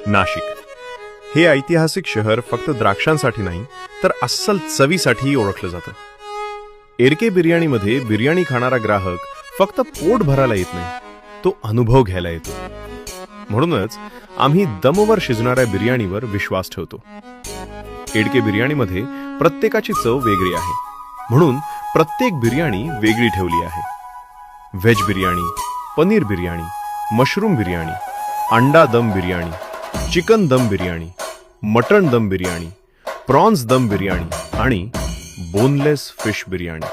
नाशिक हे ऐतिहासिक शहर फक्त द्राक्षांसाठी नाही तर अस्सल चवीसाठीही ओळखलं जातं. एडके बिर्याणीमध्ये बिर्याणी खाणारा ग्राहक फक्त पोट भरायला येत नाही, तो अनुभव घ्यायला येतो. म्हणूनच आम्ही दमवर शिजणाऱ्या बिर्याणीवर विश्वास ठेवतो. एडके बिर्याणीमध्ये प्रत्येकाची चव वेगळी आहे, म्हणून प्रत्येक बिर्याणी वेगळी ठेवली आहे. व्हेज बिर्याणी, पनीर बिर्याणी, मशरूम बिर्याणी, अंडा दम बिर्याणी, चिकन दम बिर्याणी, मटण दम बिर्याणी, प्रॉन्स दम बिर्याणी आणि बोनलेस फिश बिर्याणी.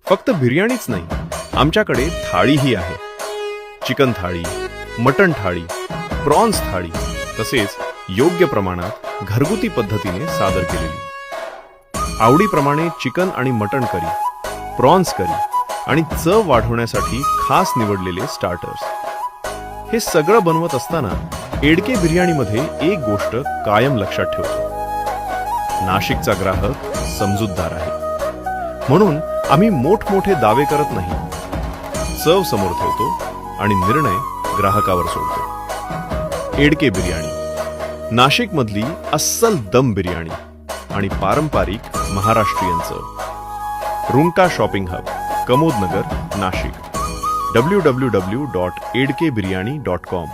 फक्त बिर्याणीच नाही, आमच्याकडे थाळीही आहे. चिकन थाळी, मटण थाळी, प्रॉन्स थाळी, तसेच योग्य प्रमाणात घरगुती पद्धतीने सादर केलेली. आवडीप्रमाणे चिकन आणि मटण करी, प्रॉन्स करी आणि चव वाढवण्यासाठी खास निवडलेले स्टार्टर्स. हे सगळं बनवत असताना एडके बिर्याणीमध्ये एक गोष्ट कायम लक्षात ठेवतो: नाशिकचा ग्राहक समजूतदार आहे. म्हणून आम्ही मोठमोठे दावे करत नाही, चव समोर ठेवतो आणि निर्णय ग्राहकावर सोडतो. एडके बिर्याणी, नाशिकमधली अस्सल दम बिर्याणी आणि पारंपरिक महाराष्ट्रीयन चव. रुंका शॉपिंग हब, कमोद नगर, नाशिक. www.edkebiryani.com